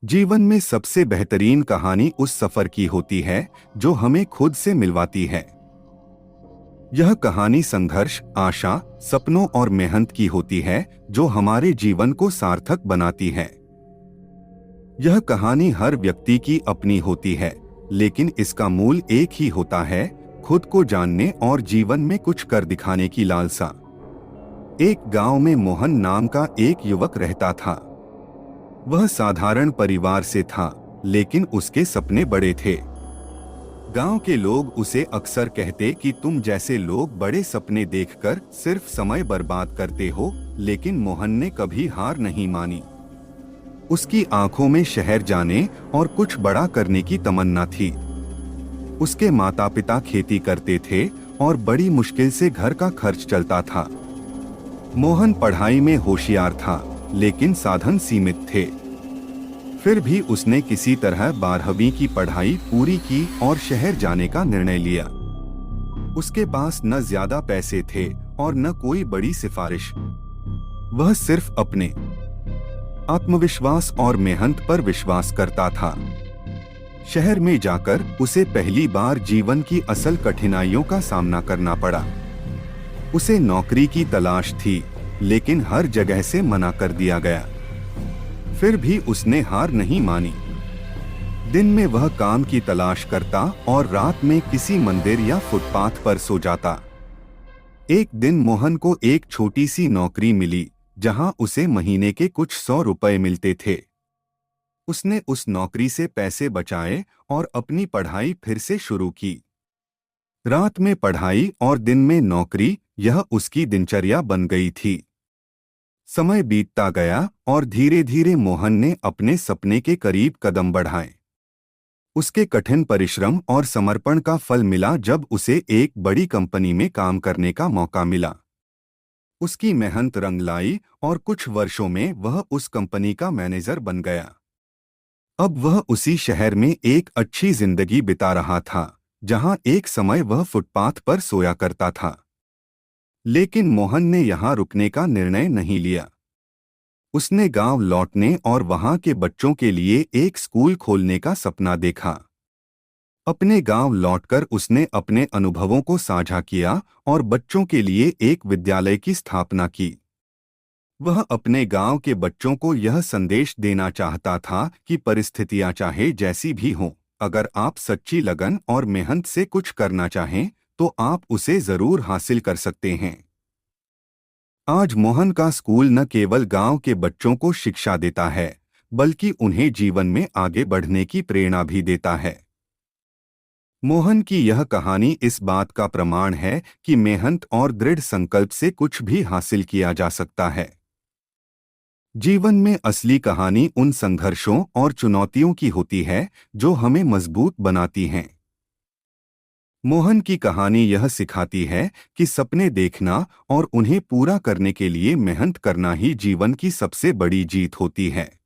जीवन में सबसे बेहतरीन कहानी उस सफर की होती है जो हमें खुद से मिलवाती है। यह कहानी संघर्ष, आशा, सपनों और मेहनत की होती है जो हमारे जीवन को सार्थक बनाती है। यह कहानी हर व्यक्ति की अपनी होती है, लेकिन इसका मूल एक ही होता है, खुद को जानने और जीवन में कुछ कर दिखाने की लालसा। एक गांव में मोहन नाम का एक युवक रहता था। वह साधारण परिवार से था, लेकिन उसके सपने बड़े थे। गांव के लोग उसे अक्सर कहते कि तुम जैसे लोग बड़े सपने देखकर सिर्फ समय बर्बाद करते हो, लेकिन मोहन ने कभी हार नहीं मानी। उसकी आंखों में शहर जाने और कुछ बड़ा करने की तमन्ना थी। उसके माता पिता खेती करते थे और बड़ी मुश्किल से घर का खर्च चलता था। मोहन पढ़ाई में होशियार था, लेकिन साधन सीमित थे। फिर भी उसने किसी तरह 12वीं की पढ़ाई पूरी की और शहर जाने का निर्णय लिया। उसके पास न ज्यादा पैसे थे और न कोई बड़ी सिफारिश। वह सिर्फ अपने आत्मविश्वास और मेहनत पर विश्वास करता था। शहर में जाकर उसे पहली बार जीवन की असल कठिनाइयों का सामना करना पड़ा। उसे नौकरी की तलाश थी, लेकिन हर जगह से मना कर दिया गया। फिर भी उसने हार नहीं मानी। दिन में वह काम की तलाश करता और रात में किसी मंदिर या फुटपाथ पर सो जाता। एक दिन मोहन को एक छोटी सी नौकरी मिली, जहां उसे महीने के कुछ 100 रुपए मिलते थे। उसने उस नौकरी से पैसे बचाए और अपनी पढ़ाई फिर से शुरू की। रात में पढ़ाई और दिन में नौकरी, यह उसकी दिनचर्या बन गई थी। समय बीतता गया और धीरे धीरे मोहन ने अपने सपने के करीब कदम बढ़ाए। उसके कठिन परिश्रम और समर्पण का फल मिला जब उसे एक बड़ी कंपनी में काम करने का मौका मिला। उसकी मेहनत रंग लाई और कुछ वर्षों में वह उस कंपनी का मैनेजर बन गया। अब वह उसी शहर में एक अच्छी जिंदगी बिता रहा था, जहां एक समय वह फुटपाथ पर सोया करता था। लेकिन मोहन ने यहां रुकने का निर्णय नहीं लिया। उसने गांव लौटने और वहां के बच्चों के लिए एक स्कूल खोलने का सपना देखा। अपने गांव लौटकर उसने अपने अनुभवों को साझा किया और बच्चों के लिए एक विद्यालय की स्थापना की। वह अपने गांव के बच्चों को यह संदेश देना चाहता था कि परिस्थितियां चाहे जैसी भी हों, अगर आप सच्ची लगन और मेहनत से कुछ करना चाहें, तो आप उसे जरूर हासिल कर सकते हैं। आज मोहन का स्कूल न केवल गांव के बच्चों को शिक्षा देता है, बल्कि उन्हें जीवन में आगे बढ़ने की प्रेरणा भी देता है। मोहन की यह कहानी इस बात का प्रमाण है कि मेहनत और दृढ़ संकल्प से कुछ भी हासिल किया जा सकता है। जीवन में असली कहानी उन संघर्षों और चुनौतियों की होती है जो हमें मजबूत बनाती हैं। मोहन की कहानी यह सिखाती है कि सपने देखना और उन्हें पूरा करने के लिए मेहनत करना ही जीवन की सबसे बड़ी जीत होती है।